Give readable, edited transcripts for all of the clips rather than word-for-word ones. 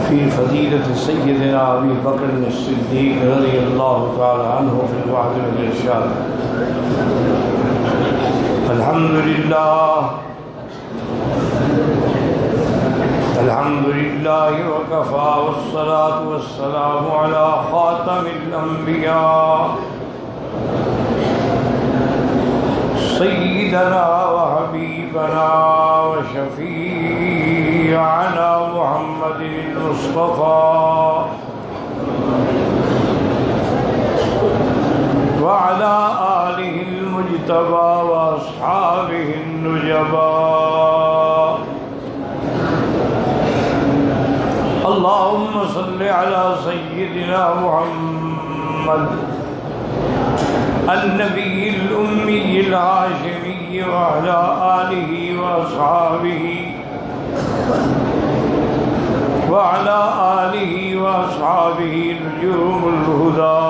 في فضيلة سيدنا أبي بكر الصديق رضي الله تعالى عنه في الوعد والإرشاد. الحمد لله وكفى والصلاة والسلام على خاتم الأنبياء سيدنا وحبيبنا وشفيعنا محمد المصطفى وعلى آله المجتبى وأصحابه النجبى. اللهم صل على سيدنا محمد النبي الأمي الهاشمي وعلى آله وأصحابه نجوم الهدى.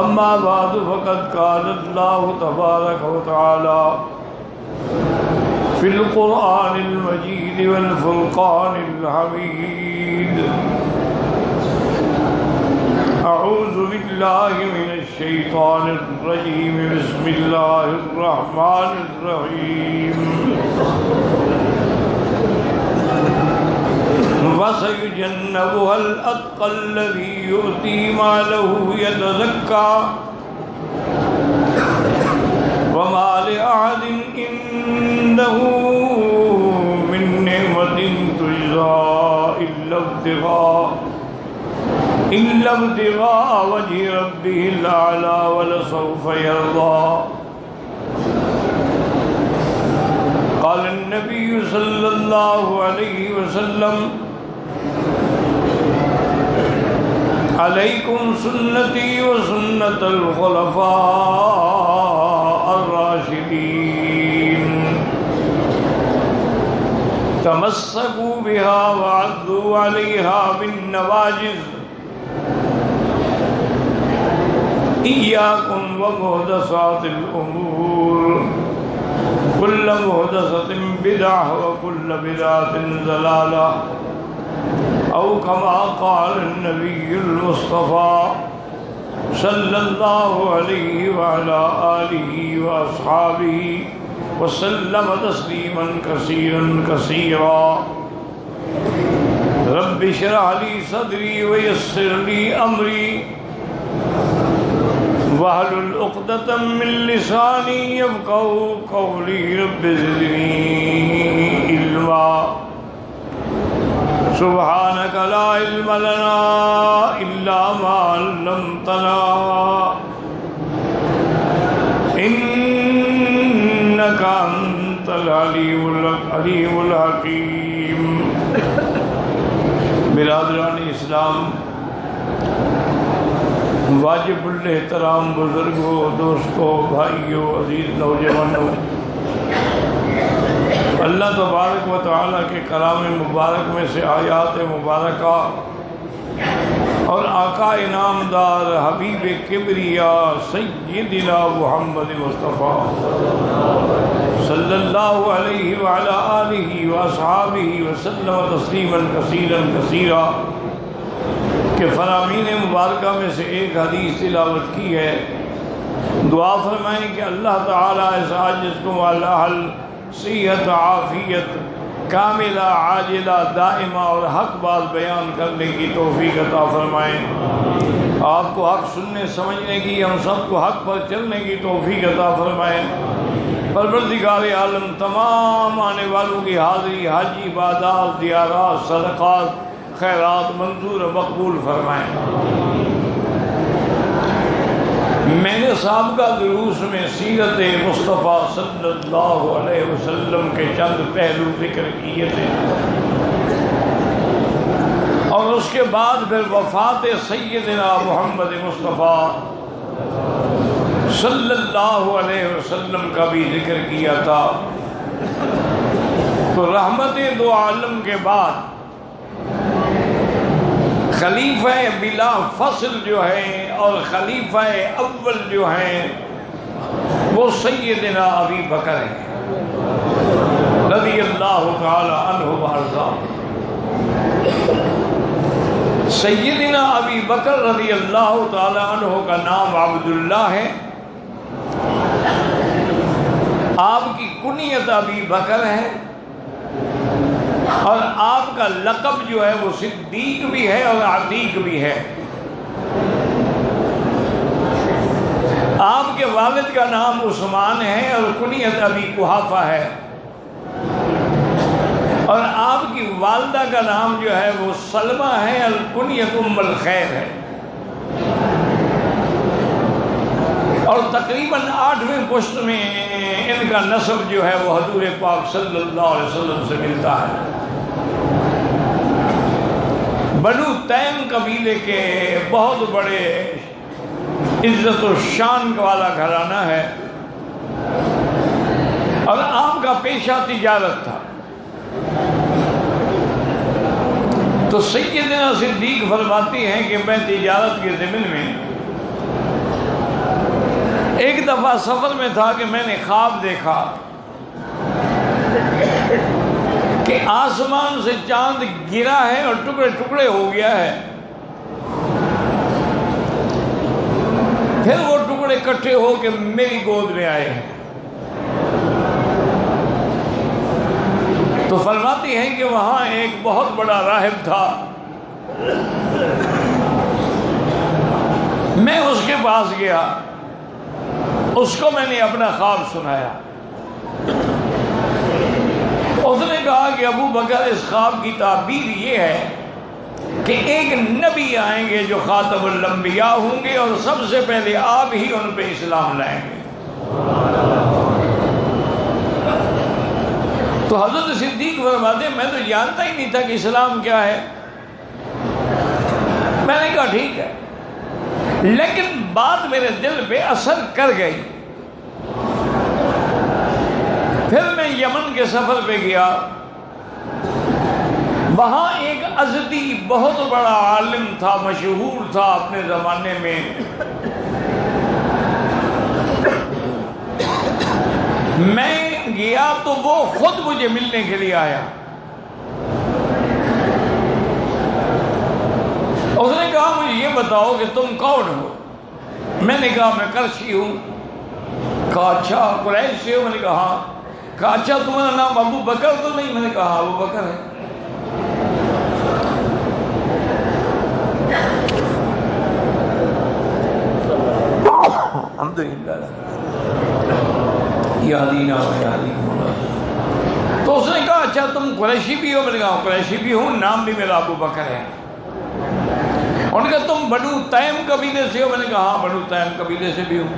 أما بعد فقد قال الله تبارك وتعالى في القرآن المجيد والفرقان الحميد: أعوذ بالله من الشيطان الرجيم. بسم الله الرحمن الرحيم. وسيجنبها الأتقى الذي يؤتي ماله يتزكى وما لأحد عنده من نعمة تجزى إلا ابتغاء وجه ربه الأعلى ولسوف يرضى. قال النبي صلى الله عليه وسلم: عليكم سنتي وسنة الخلفاء الراشدين تمسكوا بها وعضوا عليها بالنواجذ. إياكم ومحدثات الأمور، كل محدثة بدعة وكل بدعة ضلالة، أو كما قال النبي المصطفى صلى الله عليه وعلى آله وأصحابه وسلم تسليما كثيرا كثيرا. رب اشرح لي صدري ويسر لي أمري واحلل عقدة من لساني يفقهوا قولي. رب زدني علما. سبحانك لا علم لنا إلا ما علمتنا إنك أنت العليم الحكيم. برادران اسلام، واجب الاحترام بزرگوں، دوستوں، بھائیوں، عزیز نوجوانوں، اللہ تبارک و تعالیٰ کے کلام مبارک میں سے آیات مبارکہ اور آقا انعامدار حبیب کبریا سیدنا محمد مصطفیٰ صلی اللہ علیہ وعلی آلہ واصحابہ وسلم تسلیما کثیرا کثیرا کہ فرامین مبارکہ میں سے ایک حدیث تلاوت کی ہے. دعا فرمائیں کہ اللہ تعالیٰ اس عاجز کو والاحل صحت، عافیت کاملہ، عاجلہ، دائمہ اور حق بات بیان کرنے کی توفیق عطا فرمائیں. آپ کو حق سننے سمجھنے کی، ہم سب کو حق پر چلنے کی توفیق عطا فرمائیں. پروردگار عالم تمام آنے والوں کی حاضری، حج، عبادات، زیارات، صدقات، خیرات منظور و مقبول فرمائیں. میں نے سابقہ دروس میں سیرت مصطفیٰ صلی اللہ علیہ وسلم کے چند پہلو ذکر کیے تھے، اور اس کے بعد پھر وفات سیدنا محمد مصطفیٰ صلی اللہ علیہ وسلم کا بھی ذکر کیا تھا. تو رحمت دو عالم کے بعد خلیفہ بلا فصل جو ہیں اور خلیفہ اول جو ہیں وہ سیدنا ابی بکر ہیں رضی اللہ تعالی عنہ سیدنا ابی بکر رضی اللہ تعالی عنہ کا نام عبداللہ ہے، آپ کی کنیت ابی بکر ہے، اور آپ کا لقب جو ہے وہ صدیق بھی ہے اور عتیق بھی ہے۔ آپ کے والد کا نام عثمان ہے اور کنیت ابی قحافہ ہے، اور آپ کی والدہ کا نام جو ہے وہ سلمہ ہے اور کنیت ام الخیر ہے، اور تقریباً 8ویں پشت میں ان کا نسب جو ہے وہ حضور پاک صلی اللہ علیہ وسلم سے ملتا ہے۔ بنو تیم قبیلے کے بہت بڑے عزت و شان والا گھرانہ ہے، اور آپ کا پیشہ تجارت تھا۔ تو سیدنا صدیق فرماتی ہیں کہ میں تجارت کے ضمن میں ایک دفعہ سفر میں تھا کہ میں نے خواب دیکھا کہ آسمان سے چاند گرا ہے اور ٹکڑے ٹکڑے ہو گیا ہے، پھر وہ ٹکڑے اکٹھے ہو کے میری گود میں آئے ہیں۔ تو فرماتی ہیں کہ وہاں ایک بہت بڑا راہب تھا، میں اس کے پاس گیا، اس کو میں نے اپنا خواب سنایا۔ اس نے کہا کہ ابو بکر اس خواب کی تعبیر یہ ہے کہ ایک نبی آئیں گے جو خاتم الانبیاء ہوں گے، اور سب سے پہلے آپ ہی ان پہ اسلام لائیں گے۔ تو حضرت صدیق فرماتے ہیں میں تو جانتا ہی نہیں تھا کہ اسلام کیا ہے۔ میں نے کہا ٹھیک ہے، لیکن بات میرے دل پہ اثر کر گئی۔ پھر میں یمن کے سفر پہ گیا، وہاں ایک ازدی بہت بڑا عالم تھا، مشہور تھا اپنے زمانے میں۔ میں گیا تو وہ خود مجھے ملنے کے لیے آیا۔ اس نے کہا مجھے یہ بتاؤ کہ تم کون ہو؟ میں نے کہا میں قرشی ہوں۔ کہا اچھا قریش سے ہو؟ میں نے کہا ہاں۔ کہا اچھا تمہارا نام ابو بکر تو نہیں؟ میں نے کہا ابو بکر ہے۔ الحمدللہ یادینا و یادینا۔ تو اس نے کہا اچھا تم قریشی بھی ہو؟ میں نے کہا قریشی بھی ہوں، نام بھی میرا ابو بکر ہے۔ انہوں نے کہا تم بنو تیم قبیلے سے ہو؟ میں نے کہا ہاں بنو تیم قبیلے سے بھی ہوں۔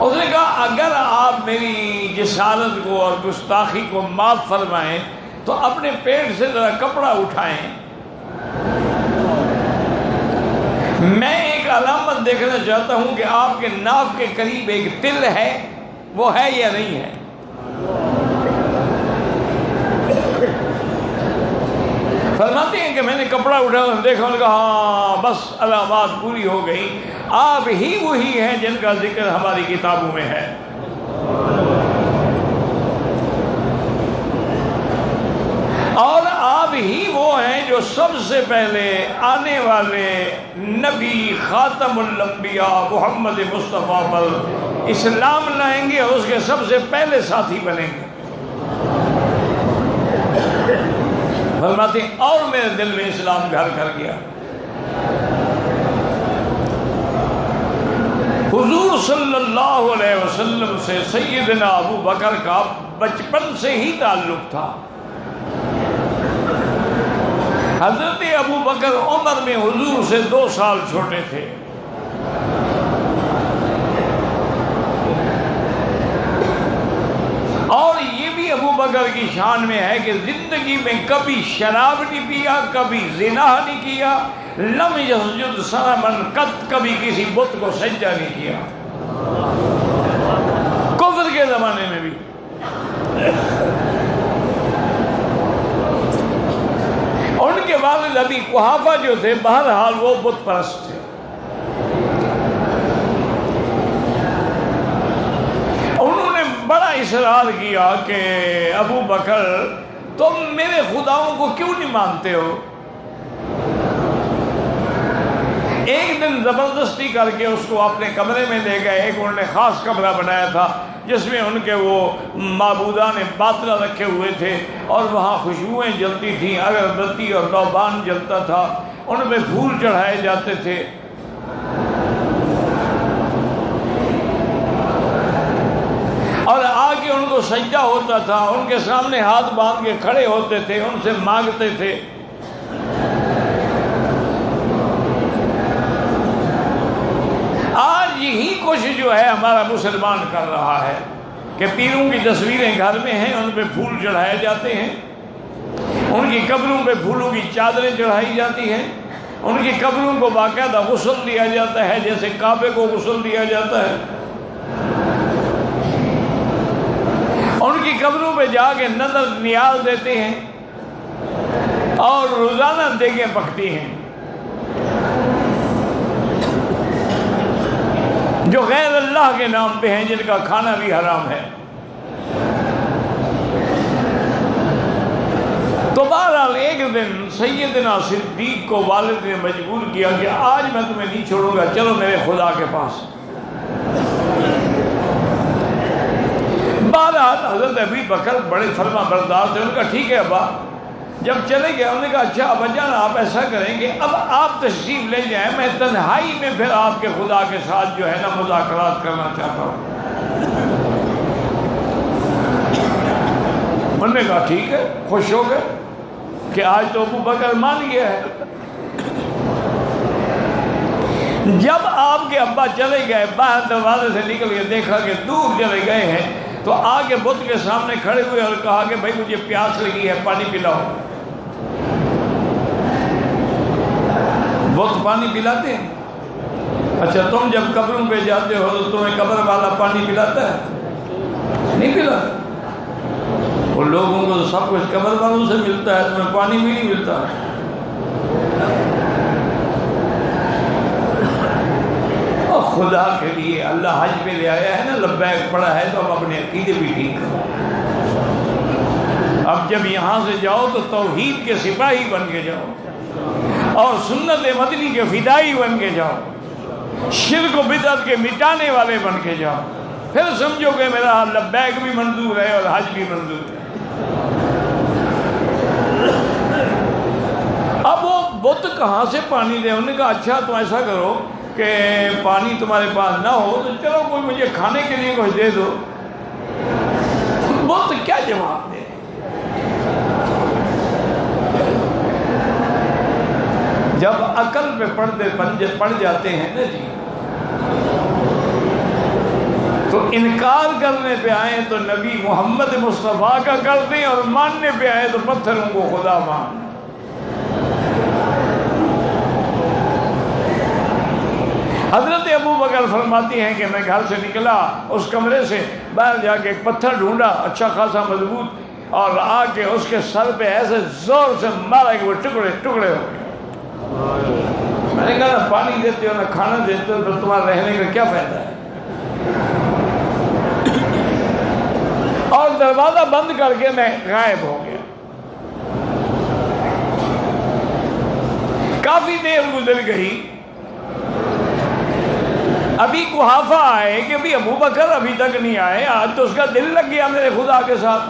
اس نے کہا اگر آپ میری جسارت کو اور گستاخی کو معاف فرمائیں تو اپنے پیٹ سے ذرا کپڑا اٹھائیں، میں ایک علامت دیکھنا چاہتا ہوں کہ آپ کے ناف کے قریب ایک تل ہے، وہ ہے یا نہیں ہے؟ فرماتے ہیں کہ میں نے کپڑا اٹھایا، دیکھا، انہوں نے کہا ہاں بس علامات پوری ہو گئی، آپ ہی وہی ہیں جن کا ذکر ہماری کتابوں میں ہے۔ اور آپ ہی وہ ہیں جو سب سے پہلے آنے والے نبی خاتم الانبیاء محمد مصطفیٰ پر اسلام لائیں گے اور اس کے سب سے پہلے ساتھی بنیں گے۔ فرماتے ہیں اور میرے دل میں اسلام گھر کر گیا۔ حضور صلی اللہ علیہ وسلم سے سیدنا ابو بکر کا بچپن سے ہی تعلق تھا۔ حضرت ابو بکر عمر میں حضور سے 2 سال چھوٹے تھے۔ اور یہ بھی ابو بکر کی شان میں ہے کہ زندگی میں کبھی شراب نہیں پیا، کبھی زنا نہیں کیا، لم یسجد صنما قط، کبھی کسی بت کو سجدہ نہیں کیا، کفر کے زمانے میں بھی۔ ان کے والد ابی قحافہ جو تھے بہرحال وہ بت پرست تھے۔ انہوں نے بڑا اصرار کیا کہ ابو بکر تم میرے خداؤں کو کیوں نہیں مانتے ہو؟ ایک دن زبردستی کر کے اس کو اپنے کمرے میں لے گئے. ایک انہوں نے خاص کمرہ بنایا تھا جس میں ان کے وہ معبودان باطلہ رکھے ہوئے تھے اور وہاں خوشبوئیں جلتی تھیں، اگربتی اور لوبان جلتا تھا، ان پہ پھول چڑھائے جاتے تھے. اور آ کے ان کو سجدہ ہوتا تھا، ان کے سامنے ہاتھ باندھ کے کھڑے ہوتے تھے، ان سے مانگتے تھے. آج یہی کوشش جو ہے ہمارا مسلمان کر رہا ہے کہ پیروں کی تصویریں گھر میں ہیں، ان پہ پھول چڑھائے جاتے ہیں، ان کی قبروں پہ پھولوں کی چادریں چڑھائی جاتی ہیں، ان کی قبروں کو باقاعدہ غسل دیا جاتا ہے جیسے کعبے کو غسل دیا جاتا ہے. ان کی قبروں پہ جا کے نظر نیاز دیتے ہیں اور روزانہ دیگیں پکتی ہیں جو غیر اللہ کے نام پہ ہیں، جن کا کھانا بھی حرام ہے. تو بہرحال ایک دن سیدنا صدیق کو والد نے مجبور کیا کہ آج میں تمہیں نہیں چھوڑوں گا، چلو میرے خدا کے پاس. بہرحال حضرت ابی بکر بڑے فرما بردار تھے. ان کا ٹھیک ہے ابا. جب چلے گئے انہوں نے کہا اچھا ابا جان آپ ایسا کریں کہ اب آپ تشریف لے جائیں، میں تنہائی میں پھر آپ کے خدا کے ساتھ جو ہے نا مذاکرات کرنا چاہتا ہوں. انہوں نے کہا ٹھیک ہے. خوش ہو گئے کہ آج تو ابو بکر مان گیا ہے. جب آپ کے ابا چلے گئے، باہر دروازے سے نکل کے دیکھا کہ دور چلے گئے ہیں، تو آگے بت کے سامنے کھڑے ہوئے اور کہا کہ بھائی مجھے پیاس لگی ہے، پانی پلاؤ. بت پانی پلاتے ہیں؟ اچھا تم جب قبروں پہ جاتے ہو تو تمہیں قبر والا پانی پلاتا ہے؟ نہیں پلاتا. ان لوگوں کو تو سب کچھ قبر والوں سے ملتا ہے، تمہیں پانی بھی نہیں ملتا. اور خدا کے لیے اللہ حج پہ لے آیا ہے نا، لبیک پڑا ہے تو اب اپنے عقیدے بھی ٹھیک کرو. اب جب یہاں سے جاؤ تو توحید کے سپاہی بن کے جاؤ اور سنت مدنی کے فدائی بن کے جاؤ، شرک و بدعت کے مٹانے والے بن کے جاؤ. پھر سمجھو کہ میرا لبیک بھی منظور ہے اور حج بھی منظور ہے. اب وہ بت کہاں سے پانی دے؟ انہوں نے کہا اچھا تم ایسا کرو کہ پانی تمہارے پاس نہ ہو تو چلو کوئی مجھے کھانے کے لیے کچھ دے دو. بت کیا جواب دے؟ جب عقل پہ پردے پڑ جاتے ہیں نا جی، تو انکار کرنے پہ آئیں تو نبی محمد مصطفیٰ کا کر دیں اور ماننے پہ آئے تو پتھروں کو خدا مان. حضرت ابو بکر فرماتی ہیں کہ میں گھر سے نکلا، اس کمرے سے باہر جا کے ایک پتھر ڈھونڈا اچھا خاصا مضبوط، اور آ کے اس کے سر پہ ایسے زور سے مارا کہ وہ ٹکڑے ٹکڑے ہو گئے. میں نے کہا نہ پانی دیتے ہو نہ کھانا دیتے ہو، پھر تمہارا رہنے کا کیا فائدہ ہے؟ اور دروازہ بند کر کے میں غائب ہو گیا. کافی دیر گزر گئی، ابھی قحافہ آئے کہ بھی ابو بکر ابھی تک نہیں آئے، آج تو اس کا دل لگ گیا میرے خدا کے ساتھ.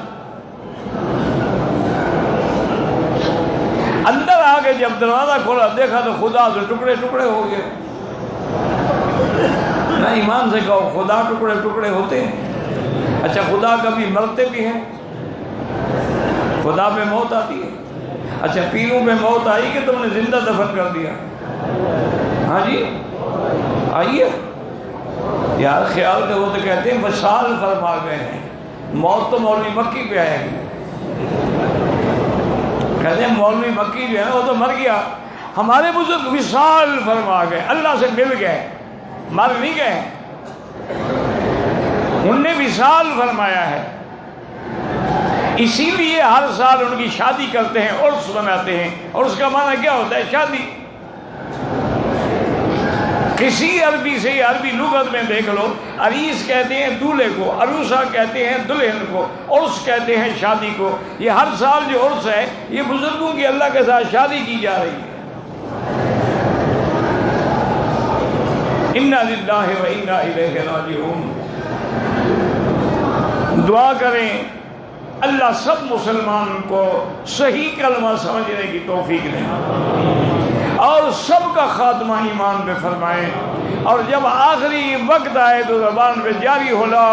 اندر آ کے جب دروازہ کھولا دیکھا تو خدا سے ٹکڑے ٹکڑے ہو گئے. نہ ایمان سے کہو خدا ٹکڑے ٹکڑے ہوتے ہیں؟ اچھا خدا کبھی مرتے بھی ہیں؟ خدا پہ موت آتی ہے؟ اچھا پیروں پہ موت آئی کہ تم نے زندہ دفن کر دیا؟ ہاں جی آئیے یار، خیال کرو تو کہتے ہیں وصال فرما گئے ہیں. موت تو مولوی مکی پہ آئے گی. کہتے ہیں مولوی مکی جو ہے وہ تو مر گیا، ہمارے بزرگ وصال فرما گئے، اللہ سے مل گئے، مر نہیں گئے. انہوں نے وصال فرمایا ہے. اسی لیے ہر سال ان کی شادی کرتے ہیں، عرس بناتے ہیں. اور اس کا معنی کیا ہوتا ہے؟ شادی. کسی عربی سے عربی لغت میں دیکھ لو، عریس کہتے ہیں دولہے کو، عروسہ کہتے ہیں دلہن کو، عرس کہتے ہیں شادی کو۔ یہ ہر سال جو عرس ہے یہ بزرگوں کی اللہ کے ساتھ شادی کی جا رہی ہے۔ انا للہ و انا الیہ راجعون۔ دعا کریں اللہ سب مسلمان کو صحیح کلمہ سمجھنے کی توفیق دے اور سب کا خاتمہ ایمان پہ فرمائیں، اور جب آخری وقت آئے تو زبان پہ جاری ہو لا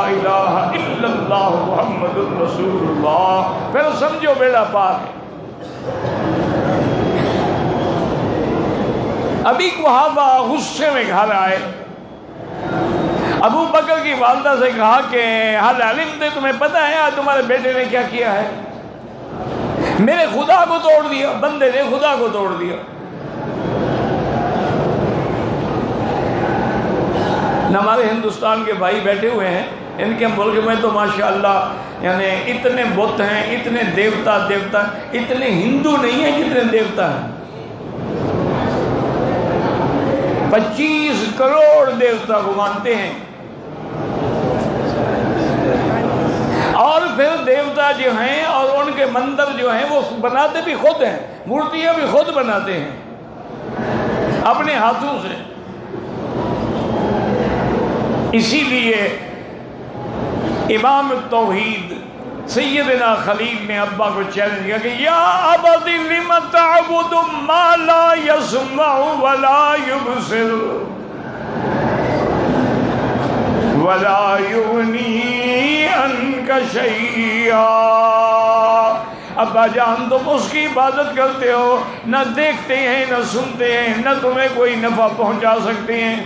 الہ الا اللہ محمد الرسول اللہ، پھر سمجھو بیڑا پار ہے۔ ابھی قحافہ غصے میں گھر آئے، ابو بکر کی والدہ سے کہا کہ حل علمت، تمہیں پتہ ہے آج تمہارے بیٹے نے کیا کیا ہے؟ میرے خدا کو توڑ دیا، بندے نے خدا کو توڑ دیا۔ ہمارے ہندوستان کے بھائی بیٹھے ہوئے ہیں، ان کے ملک میں تو ماشاءاللہ یعنی اتنے بت ہیں، اتنے دیوتا اتنے ہندو نہیں ہیں جتنے دیوتا ہیں۔ 25 کروڑ دیوتا کو مانتے ہیں، اور پھر دیوتا جو ہیں اور ان کے مندر جو ہیں وہ بناتے بھی خود ہیں، مورتیاں بھی خود بناتے ہیں اپنے ہاتھوں سے۔ اسی لیے امام التوحید سیدنا خلیل نے ابا کو چیلنج کیا کہ یا ابت لم تعبد ما لا يسمع ولا يبصر ولا يغني عنك شيئا۔ ابا جان تم اس کی عبادت کرتے ہو، نہ دیکھتے ہیں نہ سنتے ہیں، نہ تمہیں کوئی نفع پہنچا سکتے ہیں۔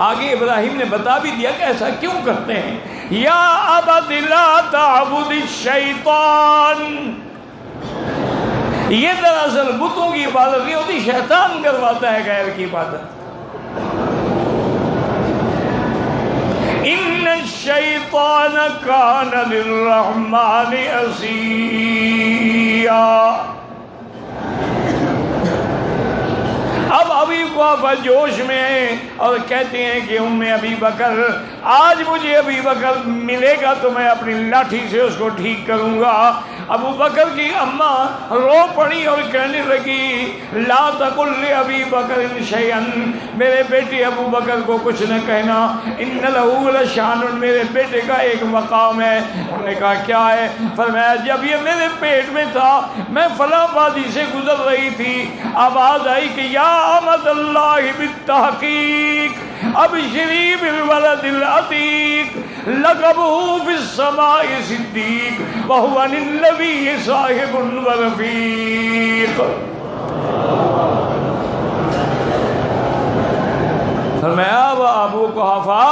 آگے ابراہیم نے بتا بھی دیا کہ ایسا کیوں کرتے ہیں۔ یا ابت لا تعبد الشیطان، یہ دراصل بتوں کی عبادت نہیں ہوتی، شیطان کرواتا ہے غیر کی عبادت۔ ان الشیطان کان للرحمن عصیا۔ اب ابھی قحافہ جوش میں ہیں اور کہتے ہیں کہ ابی بکر آج مجھے ابی بکر ملے گا تو میں اپنی لاٹھی سے اس کو ٹھیک کروں گا۔ ابو بکر کی اماں رو پڑی اور کہنے لگی لا تقل لابی بکر شیئا، میرے بیٹے ابو بکر کو کچھ نہ کہنا، ان لہ لشان، میرے بیٹے کا ایک مقام ہے۔ انہوں نے کہا کیا ہے؟ فرمایا جب یہ میرے پیٹ میں تھا میں فلاں وادی سے گزر رہی تھی، آواز آئی کہ یا امت اللہ بالتحقیق ابشری بالولد العتیق لقبہ فی السماء صدیق وہو عن النبی صاحب ورفیق۔ فرمایا ابو قحافہ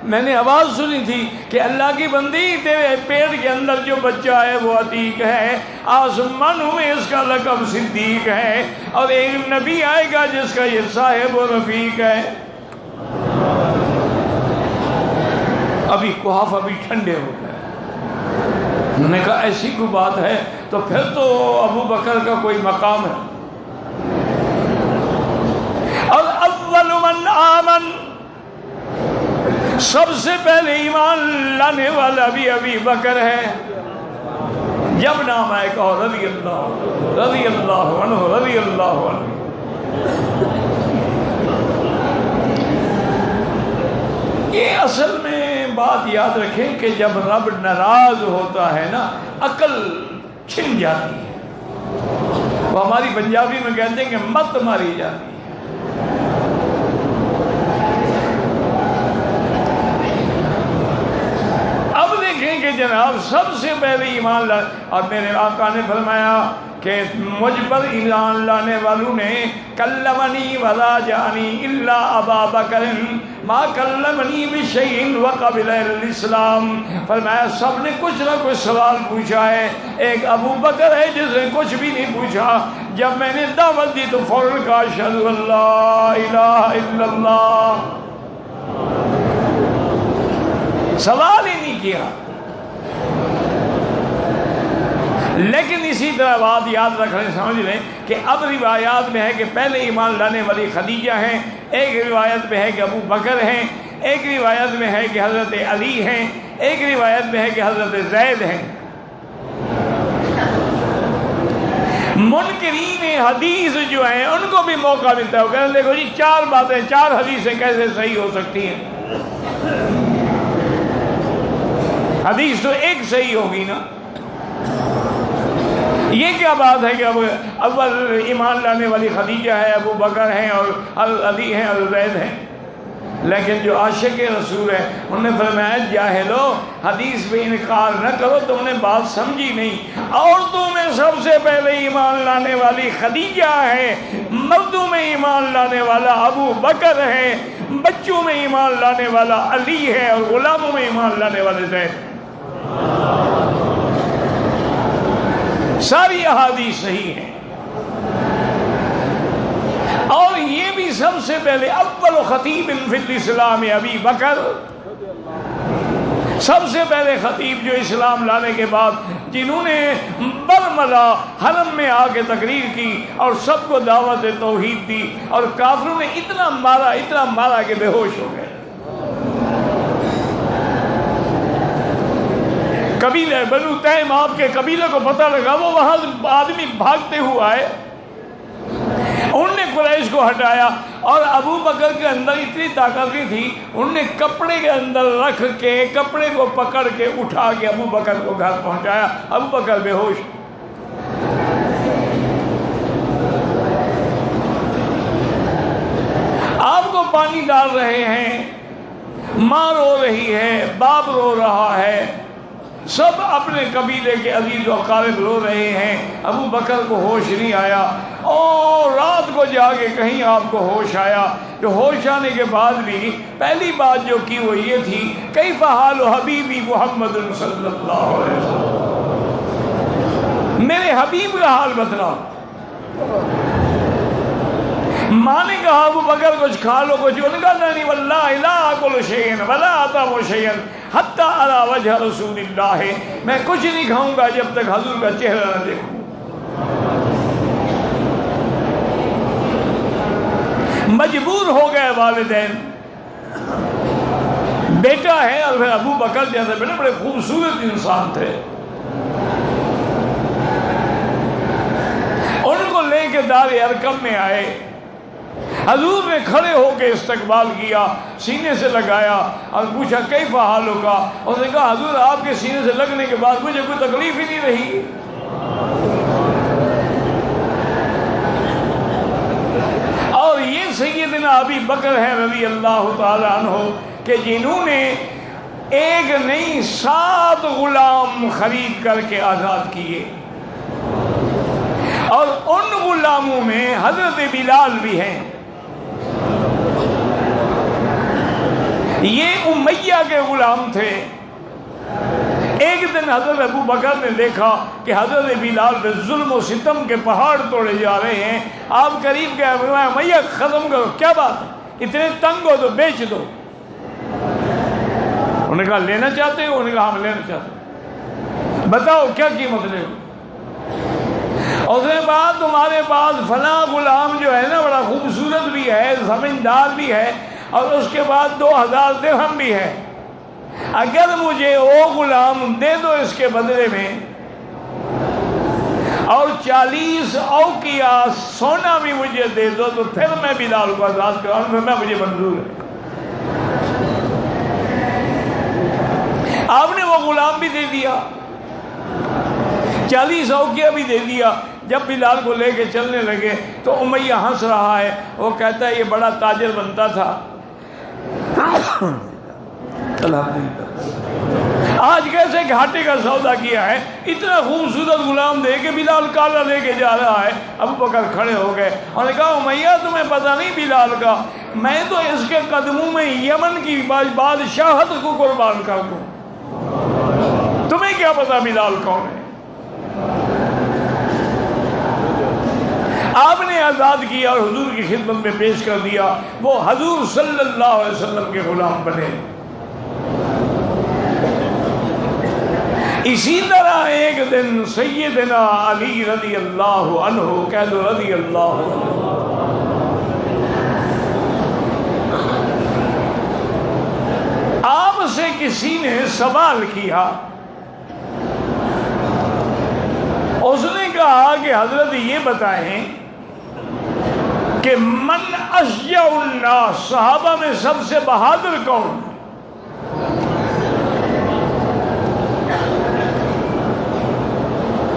میں نے آواز سنی تھی کہ اللہ کی بندی تیرے پیٹ کے اندر جو بچہ ہے وہ عتیق ہے، آسمانوں میں اس کا لقب صدیق ہے، اور ایک نبی آئے گا جس کا یہ صاحب و رفیق ہے۔ ابھی قحافہ بھی ٹھنڈے ہو گئے، انہوں نے کہا ایسی کوئی بات ہے تو پھر تو ابو بکر کا کوئی مقام ہے۔ اور اول من آمن، سب سے پہلے ایمان لانے والا بھی ابی بکر ہے۔ جب نام آئے کہو رضی اللہ عنہ رضی اللہ عنہ۔ یہ اصل میں بات یاد رکھیں کہ جب رب ناراض ہوتا ہے نا عقل چھن جاتی ہے، وہ ہماری پنجابی میں کہتے ہیں کہ مت ماری جاتی ہے۔ اب دیکھیں کہ جناب سب سے پہلے ایمان لا، اور میرے آقا نے فرمایا کہ مجھ پر ایمان لانے والوں نے کلمنی ولا جانی الا ابا بکر ما کلمنی بشیء وقبل الاسلام۔ فرمایا سب نے کچھ نہ کچھ سوال پوچھا ہے، ایک ابو بکر ہے جس نے کچھ بھی نہیں پوچھا، جب میں نے دعوت دی تو فوراً کہا اشہد ان لا الہ الا اللہ، سوال ہی نہیں کیا۔ لیکن اسی طرح بات یاد رکھ لیں، سمجھ لیں کہ کہ اب روایات میں ہے کہ پہلے ایمان لانے والی خدیجہ ہیں، ایک روایت میں ہے کہ ابو بکر ہیں، ایک روایت میں ہے کہ حضرت علی ہیں، ایک روایت میں ہے کہ حضرت زید ہیں۔ منکرین حدیث جو ہیں ان کو بھی موقع ملتا ہے، وہ کہتے ہیں دیکھو جی 4 باتیں، 4 حدیثیں کیسے صحیح ہو سکتی ہیں؟ حدیث تو ایک صحیح ہوگی نا۔ یہ کیا بات ہے کہ اب اول ایمان لانے والی خدیجہ ہے، ابو بکر ہیں اور علی ہیں اور زید ہیں؟ لیکن جو عاشق رسول ہے انہوں نے فرمایا جاہلو، حدیث پہ انکار نہ کرو، تم نے بات سمجھی نہیں۔ عورتوں میں سب سے پہلے ایمان لانے والی خدیجہ ہے، مردوں میں ایمان لانے والا ابو بکر ہے، بچوں میں ایمان لانے والا علی ہے، اور غلاموں میں ایمان لانے والے زید۔ ساری احادیث صحیح ہیں۔ اور یہ بھی سب سے پہلے اول خطیب فی الاسلام ابی بکر، سب سے پہلے خطیب جو اسلام لانے کے بعد جنہوں نے برملا حرم میں آ کے تقریر کی اور سب کو دعوت توحید دی، اور کافروں نے اتنا مارا کہ بے ہوش ہو گئے۔ قبیلہ بنو تیم، آپ کے قبیلے کو پتہ لگا، وہ وہاں آدمی بھاگتے ہوئے آئے، انہوں نے قریش کو ہٹایا، اور ابو بکر کے اندر اتنی طاقت بھی تھی، انہوں نے کپڑے کے اندر رکھ کے کپڑے کو پکڑ کے اٹھا کے ابو بکر کو گھر پہنچایا، ابو بکر بے ہوش۔ آپ کو پانی ڈال رہے ہیں، ماں رو رہی ہے، باپ رو رہا ہے، سب اپنے قبیلے کے عزیز و اقارب رو رہے ہیں، ابو بکر کو ہوش نہیں آیا، اور رات کو جا کے کہیں آپ کو ہوش آیا۔ جو ہوش آنے کے بعد بھی پہلی بات جو کی وہ یہ تھی، کیف حال حبیبی محمد صلی اللہ علیہ وسلم، میرے حبیب کا حال بتلا۔ ماں نے کہا ابو بکر کچھ کھا لو کچھ، انہوں نے کہا نہیں واللہ لا آکل شیئا ولا اطعم شیئا حتی اری وجہ رسول اللہ، میں کچھ نہیں کھاؤں گا جب تک حضور کا چہرہ نہ دیکھوں۔ مجبور ہو گئے والدین، بیٹا ہے، اور پھر ابو بکر جیسے بڑے خوبصورت انسان تھے، ان کو لے کے دار ارقم میں آئے، حضور نے کھڑے ہو کے استقبال کیا، سینے سے لگایا اور پوچھا کیف حالک، اور نے کہا حضور آپ کے سینے سے لگنے کے بعد مجھے کوئی تکلیف ہی نہیں رہی۔ اور یہ سیدنا ابی بکر ہے رضی اللہ تعالی عنہ کہ جنہوں نے ایک نہیں 7 غلام خرید کر کے آزاد کیے، اور ان غلاموں میں حضرت بلال بھی ہیں۔ یہ امیہ کے غلام تھے۔ ایک دن حضرت ابو بکر نے دیکھا کہ حضرت بلال پہ ظلم و ستم کے پہاڑ توڑے جا رہے ہیں، آپ قریب گئے، امیہ ختم کرو، کیا بات ہے، اتنے تنگ ہو تو بیچ دو۔ انہوں نے کہا لینا چاہتے ہو؟ انہوں نے کہا ہم لینا چاہتے ہیں، بتاؤ کیا قیمت لے ہو؟ اور اس نے کہا تمہارے پاس فلاں غلام جو ہے نا بڑا خوبصورت بھی ہے، زمیندار بھی ہے، اور اس کے بعد 2000 درہم بھی ہے، اگر مجھے وہ غلام دے دو اس کے بدلے میں، اور 40 اوقیہ سونا بھی مجھے دے دو، تو پھر میں بلال کو آزاد کراؤں، پھر مجھے منظور ہے۔ آپ نے وہ غلام بھی دے دیا، 40 اوقیہ بھی دے دیا۔ جب بلال کو لے کے چلنے لگے تو امیہ ہنس رہا ہے، وہ کہتا ہے یہ بڑا تاجر بنتا تھا، آج کیسے گھاٹے کا سودا کیا ہے، اتنا خوبصورت غلام دے کے بلال کالا لے کے جا رہا ہے۔ ابو بکر کھڑے ہو گئے اور نے کہا امیہ تمہیں پتہ نہیں بلال کا، میں تو اس کے قدموں میں یمن کی بادشاہت کو قربان کر دوں، تمہیں کیا پتا بلال کون ہے؟ آپ نے آزاد کیا اور حضور کی خدمت میں پیش کر دیا، وہ حضور صلی اللہ علیہ وسلم کے غلام بنے۔ اسی طرح ایک ایک دن سیدنا علی رضی اللہ عنہ، کہہ دو رضی اللہ عنہ، آپ سے کسی نے سوال کیا، اس نے کہا کہ حضرت یہ بتائیں کہ من اشجع الناس، صحابہ میں سب سے بہادر کون؟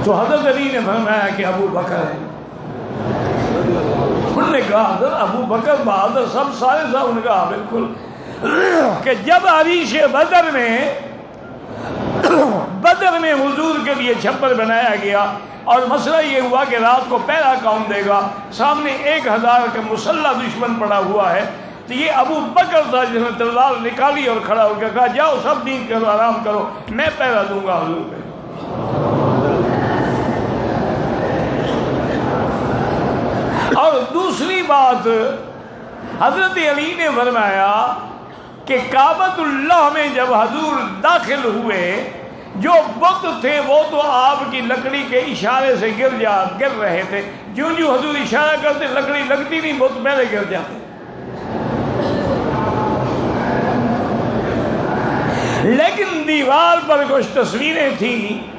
تو حضرت علی نے فرمایا کہ ابو بکر ہے۔ انہوں نے کہا حضرت ابو بکر بہادر سب سارے صاحب؟ انہوں نے کہا بالکل، کہ جب عریش بدر میں حضور کے لیے چھپر بنایا گیا اور مسئلہ یہ ہوا کہ رات کو پہرا کون دے گا، سامنے 1000 کا مسلح دشمن پڑا ہوا ہے، تو یہ ابو بکر تھا جس نے تلوار نکالی اور کھڑا ہو کے کہا جاؤ سب نیند کرو، آرام کرو، میں پہرا دوں گا حضور پہ۔ اور دوسری بات، حضرت علی نے فرمایا کہ کعبۃ اللہ میں جب حضور داخل ہوئے، جو بت تھے وہ تو آپ کی لکڑی کے اشارے سے گر رہے تھے، جو حضور اشارہ کرتے لکڑی لگتی نہیں، بت پہلے گر جاتے۔ لیکن دیوار پر کچھ تصویریں تھیں،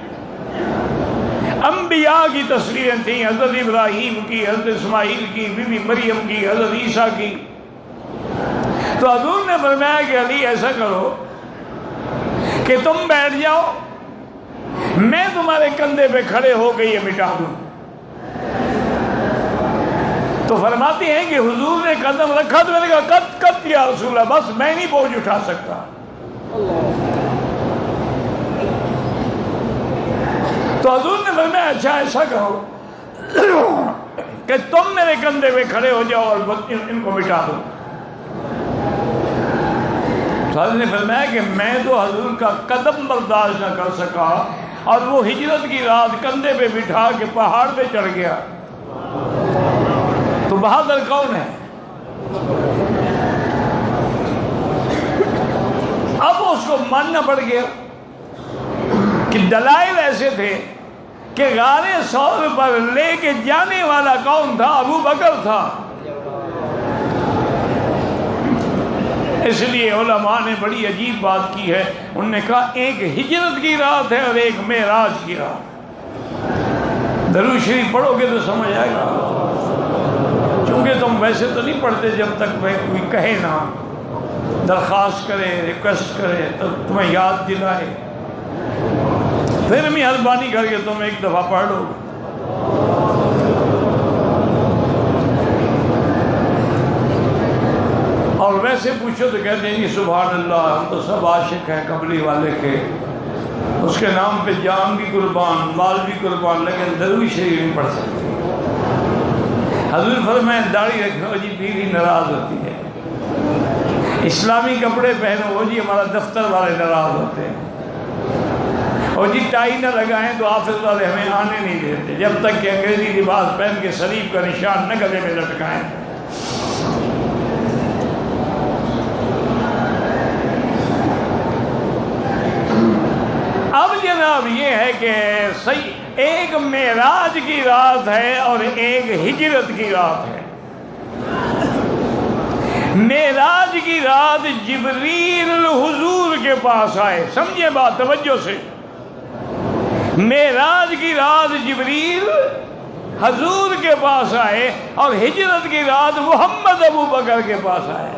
انبیاء کی تصویریں تھیں، حضرت ابراہیم کی، حضرت اسماعیل کی، بی بی مریم کی، حضرت عیسیٰ کی۔ تو حضور نے فرمایا کہ علی ایسا کرو کہ تم بیٹھ جاؤ، میں تمہارے کندھے پہ کھڑے ہو کے یہ مٹا دوں۔ تو فرماتے ہیں کہ حضور نے قدم رکھا تو میں نے کہا قط یا رسول اللہ، بس میں نہیں بوجھ اٹھا سکتا۔ تو حضور نے فرمایا اچھا ایسا کرو کہ تم میرے کندھے پہ کھڑے ہو جاؤ اور ان کو مٹا دو۔ تو حضرت نے فرمایا کہ میں تو حضور کا قدم برداشت نہ کر سکا، اور وہ ہجرت کی رات کندھے پہ بٹھا کے پہاڑ پہ چڑھ گیا، تو بہادر کون ہے؟ اب اس کو ماننا پڑ گیا کہ دلائل ایسے تھے کہ غار ثور پر لے کے جانے والا کون تھا؟ ابو بکر تھا۔ اس لیے علماء نے بڑی عجیب بات کی ہے، انہوں نے کہا ایک ہجرت کی رات ہے اور ایک معراج کی رات۔ درود شریف پڑھو گے تو سمجھ آئے گا، چونکہ تم ویسے تو نہیں پڑھتے جب تک کوئی کہے نا، درخواست کرے، ریکویسٹ کرے تو تمہیں یاد دلائے، پھر مہربانی کر کے تم ایک دفعہ پڑھ لو۔ اور ویسے پوچھو تو کہتے ہیں کہ سبحان اللہ، ہم تو سب عاشق ہیں قبلی والے کے، اس کے نام پہ جان بھی قربان، مال بھی قربان، لیکن درود شریف نہیں پڑھ سکتے۔ حضور فرمائے داڑھی رکھو جی بیوی ناراض ہوتی ہے، اسلامی کپڑے پہنو ہو جی ہمارا دفتر والے ناراض ہوتے ہیں، اور جی ٹائی نہ لگائیں تو آفس والے ہمیں آنے نہیں دیتے، جب تک کہ انگریزی لباس پہن کے صلیب کا نشان نہ گلے میں لٹکائیں۔ اب جناب یہ ہے کہ ایک معراج کی رات ہے اور ایک ہجرت کی رات ہے۔ معراج کی رات جبریل حضور کے پاس آئے، سمجھے بات توجہ سے، معراج کی رات جبریل حضور کے پاس آئے اور ہجرت کی رات محمد ابو بکر کے پاس آئے۔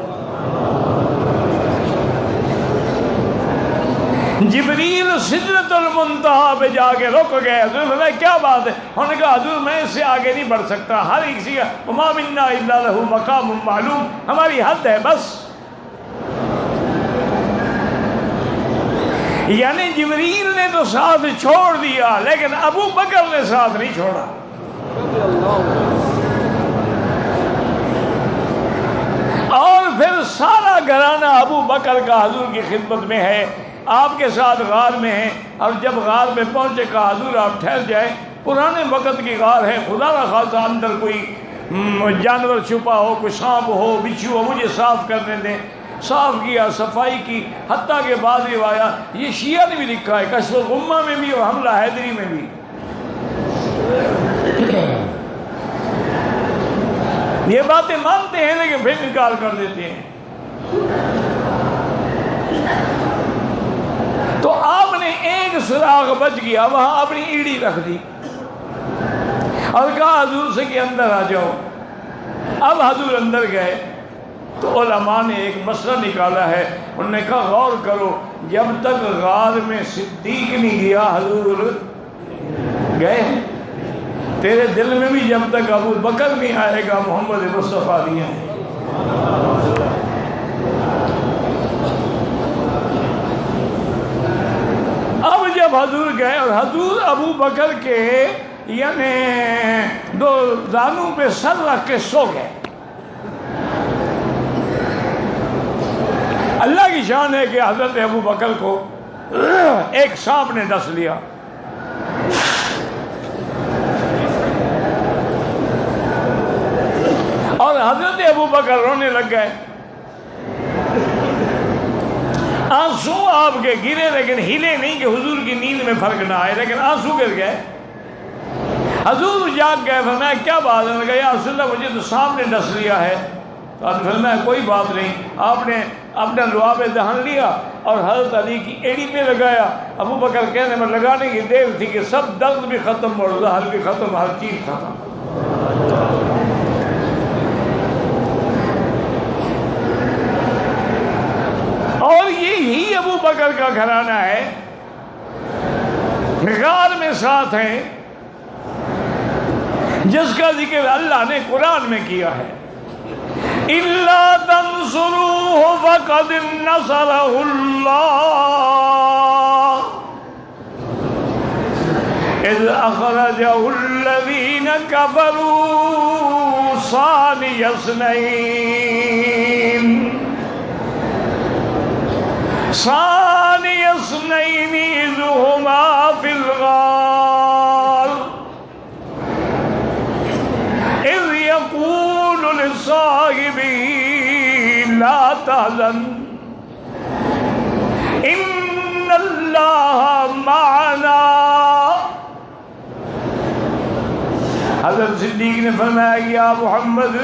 جبریل سدرۃ المنتہا پہ جا کے رک گئے، حضور نے فرمایا کیا بات ہے؟ انہوں نے کہا حضور میں اس سے آگے نہیں بڑھ سکتا، ہر ایک کسی کا وما منا الا لہ مقام معلوم، ہماری حد ہے بس۔ یعنی جبریل نے تو ساتھ چھوڑ دیا لیکن ابو بکر نے ساتھ نہیں چھوڑا۔ اور پھر سارا گھرانہ ابو بکر کا حضور کی خدمت میں ہے، آپ کے ساتھ غار میں ہیں، اور جب غار میں پہنچے کہا حضور آپ ٹھہر جائیں، پرانے وقت کی غار ہے، خدا نہ خواستہ اندر کوئی جانور چھپا ہو، کوئی سانپ ہو، بچھو ہو، مجھے صاف کرنے دیں۔ صاف کیا، صفائی کی، حتیٰ کہ بعض روایات یہ شیعہ نے بھی لکھا ہے، کشف الغمہ میں بھی اور حملہ حیدری میں بھی، یہ باتیں مانتے ہیں لیکن پھر انکار کر دیتے ہیں۔ تو آپ نے ایک سراغ بچ گیا، وہاں اپنی ایڑی رکھ دی اور کہا حضور سے کہ اندر آ جاؤ۔ اب حضور اندر گئے تو علماء نے ایک مسئلہ نکالا ہے، انہوں نے کہا غور کرو، جب تک غار میں صدیق نہیں گیا حضور گئے ہیں، تیرے دل میں بھی جب تک ابو بکر نہیں آئے گا محمد مصطفیٰ نہیں آئے گا۔ اب جب حضور گئے اور حضور ابو بکر کے یعنی دو زانوں پہ سر رکھ کے سو گئے۔ اللہ کی شان ہے کہ حضرت ابو بکر کو ایک سانپ نے ڈس لیا، اور حضرت ابو بکر رونے لگ گئے، آنسو آپ کے گرے لیکن ہلے نہیں کہ حضور کی نیند میں فرق نہ آئے، لیکن آنسو گر گئے۔ حضور جاگ گئے، فرمایا کیا بات ہے؟ کہا یا رسول اللہ مجھے تو سانپ نے ڈس لیا ہے۔ تو آپ نے فرمایا کوئی بات نہیں، آپ نے اپنا لعاب دہن لیا اور حضرت علی کی ایڑی پہ لگایا۔ ابو بکر کہنے میں لگانے کی دیر تھی کہ سب درد بھی ختم اور زہر بھی ختم، ہر چیز ختم۔ اور یہی ابو بکر کا گھرانہ ہے، غار میں ساتھ ہیں، جس کا ذکر اللہ نے قرآن میں کیا ہے، إِلَّا تَنْصُرُوهُ فَقَدْ نَصَرَهُ اللَّهُ إِذْ أَخْرَجَهُ الَّذِينَ كَفَرُوا ثَانِيَ اثْنَيْنِ إِذْ هُمَا فِي الْغَارِ إِذْ يَقُولُ لِصَاحِبِهِ لَا تَحْزَنْ إِنَّ اللَّهَ مَعَنَا۔ حضرت صدیق نے فرمایا کہ یا محمد،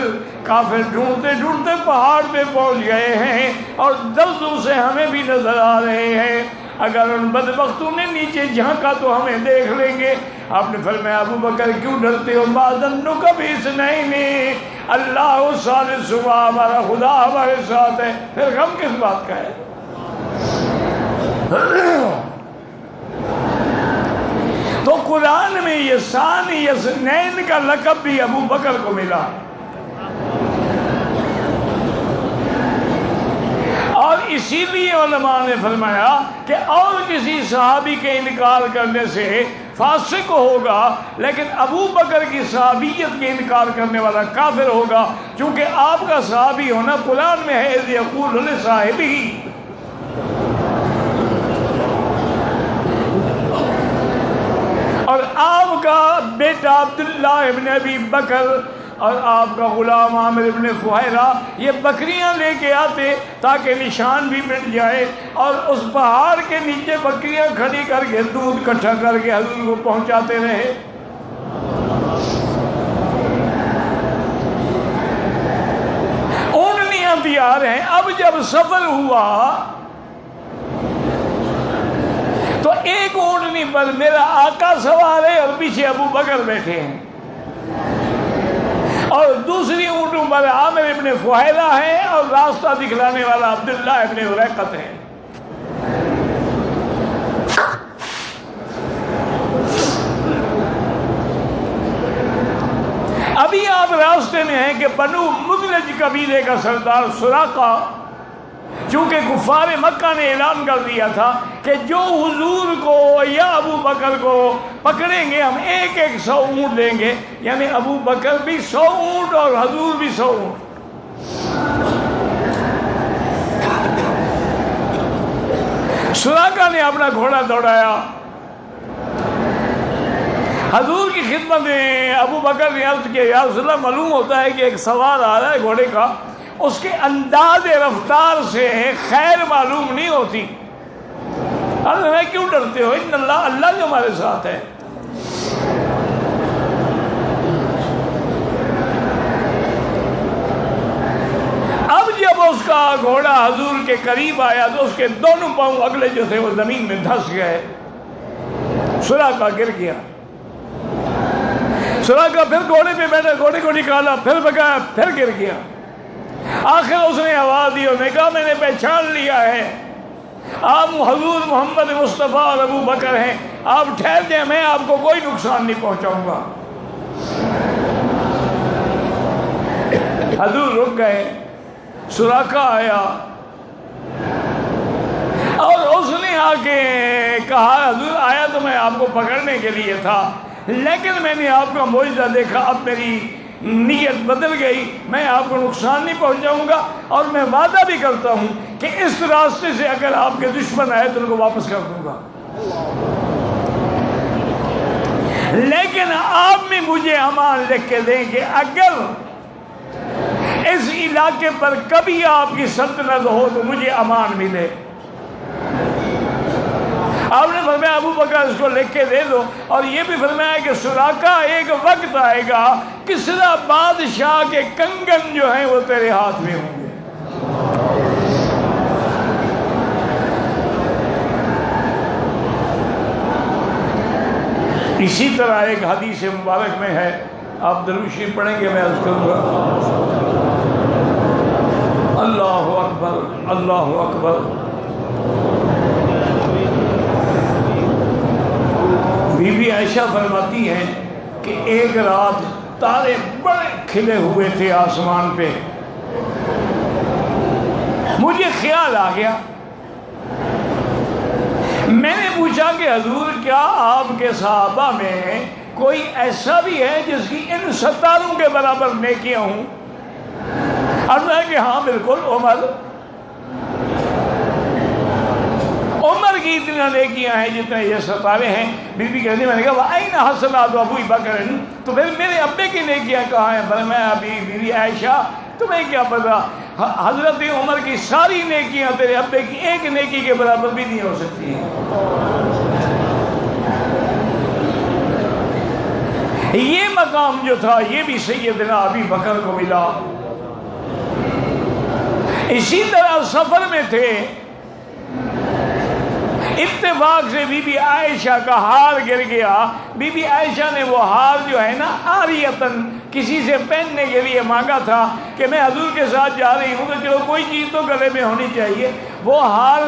کافر ڈھونڈتے ڈھونڈتے پہاڑ پہ پہنچ گئے ہیں اور دردوں سے ہمیں بھی نظر آ رہے ہیں، اگر ان بدبختوں نے نیچے جھانکا تو ہمیں دیکھ لیں گے۔ آپ نے فرمایا ابو بکر کیوں ڈرتے ہو؟ ما ظنک باثنین اللہ ثالثہما، ہمارا خدا ہمارے ساتھ ہے، پھر غم کس بات کا ہے؟ تو قرآن میں یہ ثانی اثنین کا لقب بھی ابو بکر کو ملا، اور اسی لیے علماء نے فرمایا کہ اور کسی صحابی کے انکار کرنے سے فاسق ہوگا، لیکن ابو بکر کی صحابیت کے انکار کرنے والا کافر ہوگا، چونکہ آپ کا صحابی ہونا قرآن میں ہے اذ یقول لصاحبہ۔ اور آپ کا بیٹا عبداللہ ابن ابی بکر اور آپ کا غلام عامر ابن فہیرہ یہ بکریاں لے کے آتے تاکہ نشان بھی مٹ جائے، اور اس پہاڑ کے نیچے بکریاں کھڑی کر کے دودھ اکٹھا کر کے حضور کو پہنچاتے رہے۔ اونٹنیاں تیار ہیں۔ اب جب سفر ہوا تو ایک اونٹنی پر میرا آقا سوار ہے اور پیچھے ابو بکر بیٹھے ہیں، اور دوسری اونٹوں پر عامر ابن فہیرہ ہے اور راستہ دکھلانے والا عبداللہ ابن اریقط ہے۔ ابھی آپ راستے میں ہیں کہ بنو مدلج قبیلے کا سردار سراقہ، چونکہ کفار مکہ نے اعلان کر دیا تھا کہ جو حضور کو یا ابو بکر کو پکڑیں گے ہم ایک 100 اونٹ دیں گے، یعنی ابو بکر بھی 100 اونٹ اور حضور بھی 100 اونٹ۔ سراقہ نے اپنا گھوڑا دوڑایا، حضور کی خدمت میں ابو بکر نے عرض کیا یا رسول اللہ معلوم ہوتا ہے کہ ایک سوار آ رہا ہے گھوڑے کا، اس کے انداز رفتار سے خیر معلوم نہیں ہوتی. میں کیوں ڈرتے ہو؟ ان اللہ جو ہمارے ساتھ ہے. اب جب اس کا گھوڑا حضور کے قریب آیا تو اس کے دونوں پاؤں اگلے جو تھے وہ زمین میں دھس گئے. سراقہ گر گیا. سراقہ پھر گھوڑے پہ بیٹھا, گھوڑے کو نکالا, پھر بگایا, پھر گر گیا. آخر اس نے آواز دی اور نے کہا میں نے پہچان لیا ہے, آپ حضور محمد مصطفیٰ اور ابو بکر ہیں, آپ ٹھہر جائیں, میں آپ کو کوئی نقصان نہیں پہنچاؤں گا. حضور رک گئے. سراقہ آیا اور اس نے آ کے کہا حضور آیا تو میں آپ کو پکڑنے کے لیے تھا, لیکن میں نے آپ کا معجزہ دیکھا, اب میری نیت بدل گئی, میں آپ کو نقصان نہیں پہنچاؤں گا, اور میں وعدہ بھی کرتا ہوں کہ اس راستے سے اگر آپ کے دشمن آئے تو ان کو واپس کر دوں گا, لیکن آپ بھی مجھے امان لکھ کے دیں کہ اگر اس علاقے پر کبھی آپ کی سلطنت ہو تو مجھے امان ملے. آپ نے فرمایا ابو بکر اس کو لکھ کے دے دو, اور یہ بھی فرمایا کہ سراقہ ایک وقت آئے گا کسرا بادشاہ کے کنگن جو ہیں وہ تیرے ہاتھ میں ہوں گے. اسی طرح ایک حدیث مبارک میں ہے, آپ درود شریف پڑھیں گے, میں عرض کروں گا. اللہ اکبر, اللہ اکبر. بی بی عائشہ فرماتی ہیں کہ ایک رات تارے بڑے کھلے ہوئے تھے آسمان پہ. مجھے خیال آ گیا, میں نے پوچھا کہ حضور کیا آپ کے صحابہ میں کوئی ایسا بھی ہے جس کی ان ستاروں کے برابر نیکیاں ہوں؟ عرض ہے کہ ہاں بالکل, عمر کی اتنا نیکیاں ہیں جتنے یہ ستارے ہیں. بی بی کہتی میں نے کہا وَأَيْنَ حَسَنَاتُ أَبِي بَكْرٍ, تو پھر میرے ابے کی نیکیاں کہاں ہیں؟ فرمایا ابھی بی بی عائشہ تمہیں کیا پتا, حضرت عمر کی ساری نیکیاں تیرے ابے کی ایک نیکی کے برابر بھی نہیں ہو سکتی ہیں. یہ مقام جو تھا یہ بھی سیدنا ابی بکر کو ملا. اسی طرح سفر میں تھے, اتفاق سے بی بی عائشہ کا ہار گر گیا. بی بی عائشہ نے وہ ہار جو ہے نا عاریتاً کسی سے پہننے کے لیے مانگا تھا کہ میں حضور کے ساتھ جا رہی ہوں تو چلو کوئی چیز تو گلے میں ہونی چاہیے. وہ ہار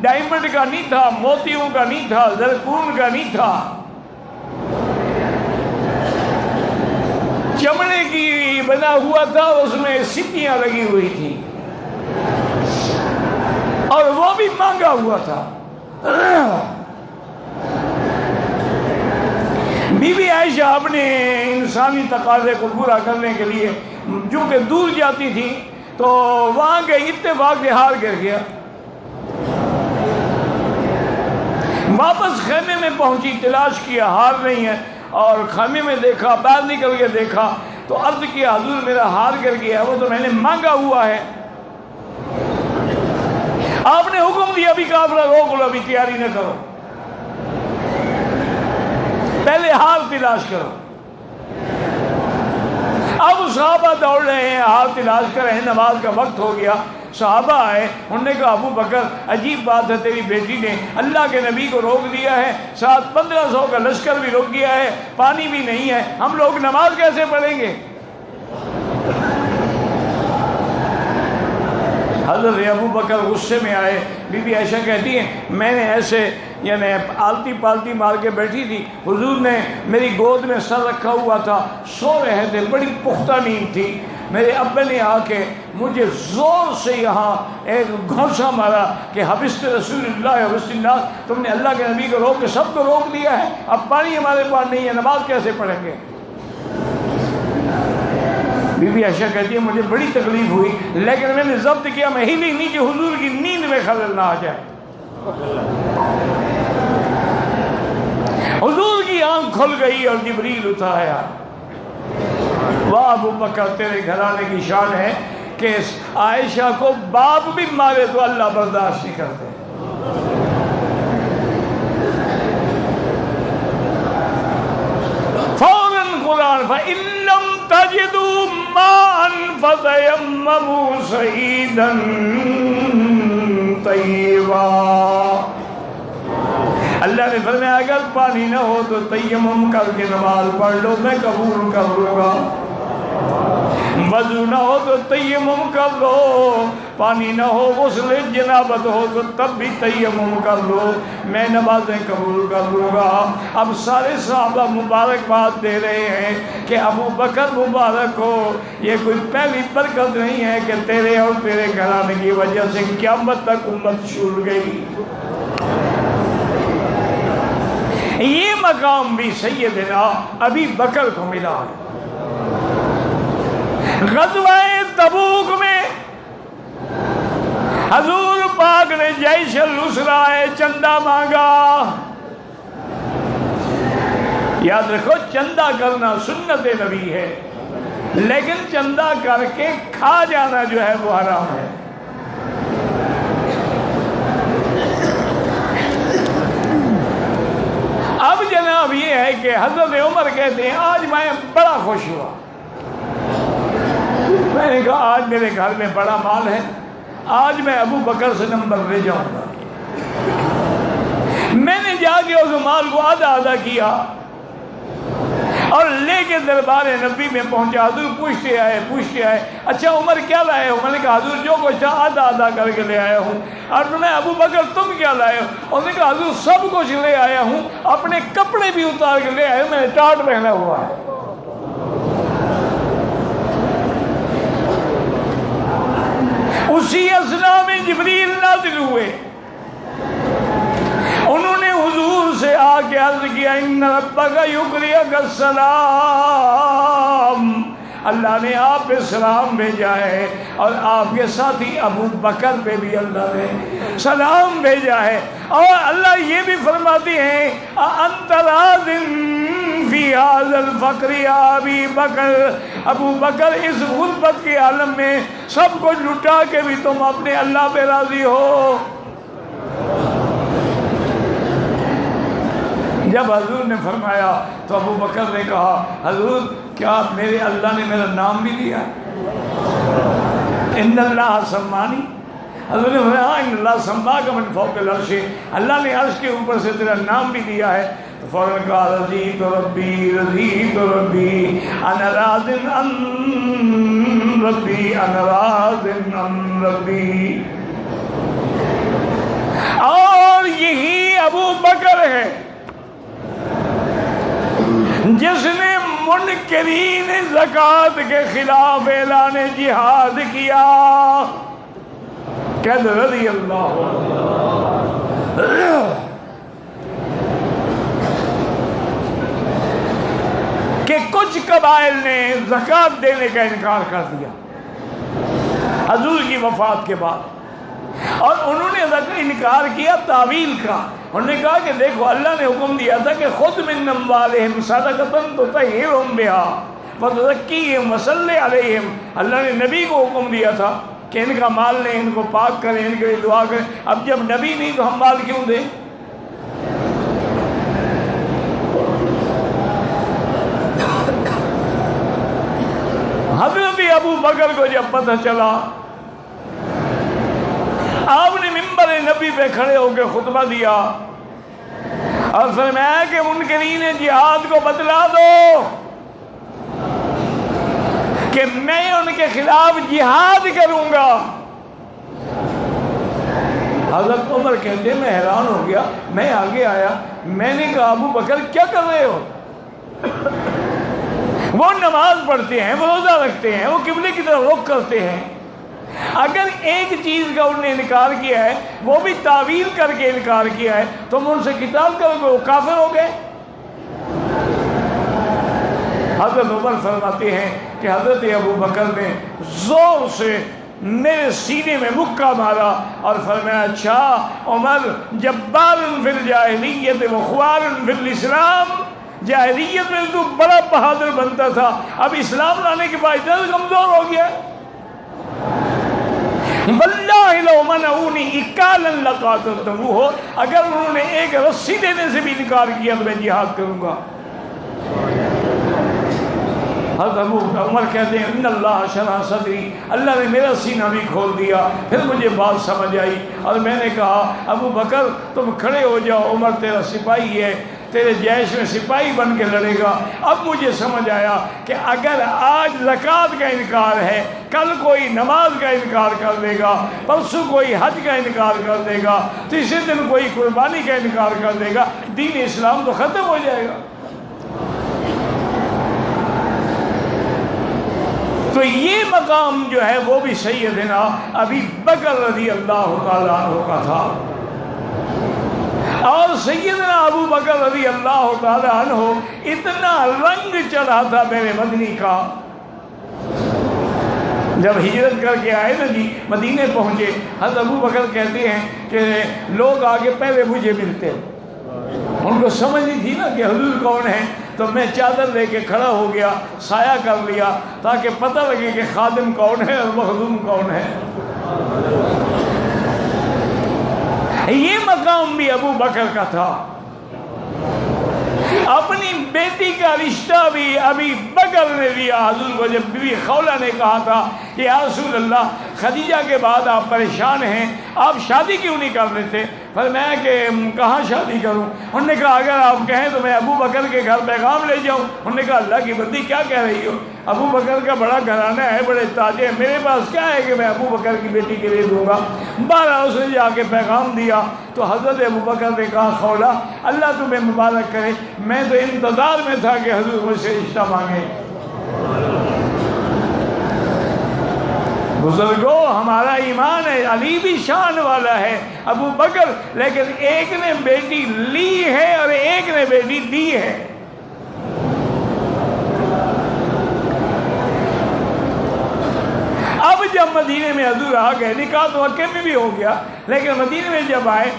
ڈائمنڈ کا نہیں تھا, موتیوں کا نہیں تھا, زرکون کا نہیں تھا, چمڑے کی بنا ہوا تھا, اس میں سپیاں لگی ہوئی تھیں اور وہ بھی مانگا ہوا تھا. بی بی عائشہ اپنے انسانی تقاضے کو پورا کرنے کے لیے جو کہ دور جاتی تھی تو وہاں کے اتفاق سے ہار گر گیا. واپس خیمے میں پہنچی, تلاش کیا, ہار نہیں ہے, اور خیمے میں دیکھا, باہر نکل کے دیکھا تو عرض کیا حضور میرا ہار گر گیا, وہ تو میں نے مانگا ہوا ہے. آپ نے حکم دیا ابھی کافرہ روک لو, ابھی تیاری نہ کرو, پہلے ہار تلاش کرو. اب صحابہ دوڑ رہے ہیں, ہار تلاش کر رہے ہیں, نماز کا وقت ہو گیا. صحابہ آئے, انہوں نے کہا ابو بکر عجیب بات ہے, تیری بیٹی نے اللہ کے نبی کو روک دیا ہے, ساتھ 1500 کا لشکر بھی روک گیا ہے, پانی بھی نہیں ہے, ہم لوگ نماز کیسے پڑھیں گے؟ حضرت ابو بکر غصے میں آئے. بی بی عائشہ کہتی ہیں میں نے ایسے یعنی آلتی پالتی مار کے بیٹھی تھی, حضور نے میری گود میں سر رکھا ہوا تھا, سو رہے تھے, بڑی پختہ نیند تھی. میرے ابے نے آ کے مجھے زور سے یہاں ایک گھونسا مارا کہ حبست رسول اللہ حبست اللہ, تم نے اللہ کے نبی کو روک کے سب کو روک دیا ہے, اب پانی ہمارے پاس نہیں ہے, نماز کیسے پڑھیں گے؟ بی بی عائشہ کہتی ہے مجھے بڑی تکلیف ہوئی, لیکن میں نے ضبط کیا, میں ہلی نہیں کہ حضور کی نیند میں خلل نہ آ جائے. حضور کی آنکھ کھل گئی اور جبریل اتر آیا. واہ ابو بکر تیرے گھرانے کی شان ہے کہ عائشہ کو باپ بھی مارے تو اللہ برداشت نہیں کرتے. فوراً قرآن فَإِن لَّمْ تَجِدُوا مَاءً فَتَيَمَّمُوا صَعِيدًا طَيِّبًا. اللہ نے فرمایا اگر پانی نہ ہو تو تیمم کر کے نماز پڑھ لو، میں قبول کر لوں گا. وضو نہ ہو تو تیمم کر لو، پانی نہ ہو غسل جنابت ہو تو تب بھی تیمم کر لو، میں نمازیں قبول کر لوں گا. اب سارے صحابہ مبارکباد دے رہے ہیں کہ ابو بکر مبارک ہو، یہ کوئی پہلی برکت نہیں ہے کہ تیرے اور تیرے گھرانے کی وجہ سے قیامت تک امت چھوٹ گئی. یہ مقام بھی سیدنا ابی بکر کو ملا ہے. غزوہ تبوک میں حضور پاک نے جیش الاسرا چندہ مانگا. یاد رکھو چندہ کرنا سنت نبی ہے، لیکن چندہ کر کے کھا جانا جو ہے وہ حرام ہے. اب جناب یہ ہے کہ حضرت عمر کہتے ہیں آج میں بڑا خوش ہوا. میں نے کہا آج میرے گھر میں بڑا مال ہے، آج میں ابو بکر سے نمبر لے جاؤں گا. میں نے جا کے اس مال کو آدھا آدھا کیا اور لے کے دربار نبی میں پہنچا. حضور پوچھتے آئے اچھا عمر کیا لائے ہو؟ میں نے کہا حضور جو کچھ تھا آدھا آدھا کر کے لے آیا ہوں. اور میں ابو بکر تم کیا لائے ہو؟ انہوں نے کہا حضور سب کچھ لے آیا ہوں، اپنے کپڑے بھی اتار کے لے آیا ہوں، میں نے ٹاٹ پہنا ہوا ہے. اسی اثنا میں جبریل نازل ہوئے، انہوں نے حضور سے آ کے عرض کیا ان ربک یقرئک السلام، اللہ نے آپ پہ سلام بھیجا ہے اور آپ کے ساتھی ابو بکر پہ بھی اللہ نے سلام بھیجا ہے. اور اللہ یہ بھی فرماتے ہیں انت راض فی ھذا الفقر یا ابی بکر، ابو بکر اس غربت کے عالم میں سب کو لٹا کے بھی تم اپنے اللہ پہ راضی ہو. جب حضور نے فرمایا تو ابو بکر نے کہا حضور کیا میرے اللہ نے میرا نام بھی لیا؟ ان اللہ سمانی. حضور نے فرمایا ان اللہ سماک من فوق العرش، اللہ نے عرش کے اوپر سے تیرا نام بھی لیا ہے. تو فوراً کہا رضیت ربی انا راض عن ربی انا راض عن ربی. اور یہی ابو بکر ہے جس نے منکرین زکوٰۃ کے خلاف اعلان جہاد کیا. کہہ رضی اللہ کہ کچھ قبائل نے زکوٰۃ دینے کا انکار کر دیا حضور کی وفات کے بعد، اور انہوں نے انکار کیا تعویل کا. انہوں نے کہا کہ دیکھو اللہ نے حکم دیا تھا کہ خذ من اموالہم صدقۃ تطہرھم بہا وتزکیہم وصلی علیہم. اللہ نے نبی کو حکم دیا تھا کہ ان کا مال لیں، ان کو پاک کریں، ان کے لیے دعا کریں. اب جب نبی نہیں تو ہم مال کیوں دیں؟ حضرت ابو بکر کو جب پتہ چلا، آپ نے ممبر نبی پہ کھڑے ہو کے خطبہ دیا اور فرمایا کہ منکرین جہاد کو بتلا دو کہ میں ان کے خلاف جہاد کروں گا. حضرت عمر کہتے ہیں میں حیران ہو گیا، میں آگے آیا، میں نے کہا ابو بکر کیا کر رہے ہو؟ وہ نماز پڑھتے ہیں، وہ روزہ رکھتے ہیں، وہ قبلے کی طرف رخ کرتے ہیں. اگر ایک چیز کا انہوں نے انکار کیا ہے، وہ بھی تعویل کر کے انکار کیا ہے، تم ان سے قتال کرو گے، وہ کافر ہو گئے. حضرت عمر فرماتے ہیں کہ حضرت ابو بکر نے زور سے میرے سینے میں مکہ مارا اور فرمایا اچھا عمر جبار فی الجاہلیت و خوار فی الاسلام، جاہلیت میں تو بڑا بہادر بنتا تھا، اب اسلام لانے کے بعد اتنا کمزور ہو گیا. واللہ لو منعونی اکالا لقاتلتموہ، اگر انہوں نے ایک رسی دینے سے بھی انکار کیا تو میں جہاد کروں گا۔ حضرت ابو عمر کہتے ہیں ان اللہ شرح صدری، اللہ نے میرا سینہ بھی کھول دیا۔ پھر مجھے بات سمجھ آئی اور میں نے کہا ابو بکر تم کھڑے ہو جاؤ، عمر تیرا سپاہی ہے، تیرے جیش میں سپاہی بن کے لڑے گا۔ اب مجھے سمجھ آیا کہ اگر آج زکوٰۃ کا انکار ہے، کل کوئی نماز کا انکار کر دے گا، پرسوں کوئی حج کا انکار کر دے گا، تیسرے دن کوئی قربانی کا انکار کر دے گا، دین اسلام تو ختم ہو جائے گا۔ تو یہ مقام جو ہے وہ بھی سیدنا ابی بکر رضی اللہ تعالیٰ عنہ کا تھا، اور سیدنا ابو بکر رضی اللہ تعالیٰ عنہ اتنا رنگ چڑھا تھا میرے مدنی کا، جب ہجرت کر کے آئے نا جی مدینے پہنچے، حضرت ابو بکر کہتے ہیں کہ لوگ آگے پہلے مجھے ملتے، ان کو سمجھ نہیں تھی نا کہ حضور کون ہے، تو میں چادر لے کے کھڑا ہو گیا، سایہ کر لیا تاکہ پتہ لگے کہ خادم کون ہے اور مخدوم کون ہے۔ یہ مقام بھی ابو بکر کا تھا۔ اپنی بیٹی کا رشتہ بھی ابی بکر نے دیا حضور کو۔ جب بیوی خولہ نے کہا تھا کہ یا رسول اللہ خدیجہ کے بعد آپ پریشان ہیں، آپ شادی کیوں نہیں کر لیتے؟ فرمایا کہ کہاں شادی کروں؟ انہوں نے کہا اگر آپ کہیں تو میں ابو بکر کے گھر پیغام لے جاؤں۔ انہوں نے کہا اللہ کی بندی کیا کہہ رہی ہو؟ ابو بکر کا بڑا گھرانہ ہے، بڑے تاجے ہیں، میرے پاس کیا ہے کہ میں ابو بکر کی بیٹی کے لیے دوں گا؟ بہرحال اس نے جا کے پیغام دیا تو حضرت ابو بکر نے کہا خولہ اللہ تمہیں مبارک کرے، میں تو انتظار میں تھا کہ حضور مجھ سے رشتہ مانگے۔ بزرگوں ہمارا ایمان ہے، علی بھی شان والا ہے، ابو بکر، لیکن ایک نے بیٹی لی ہے اور ایک نے بیٹی دی ہے۔ اب جب مدینے میں حضور آ گئے، نکاح تو مکے میں بھی ہو گیا، لیکن مدینے میں جب آئے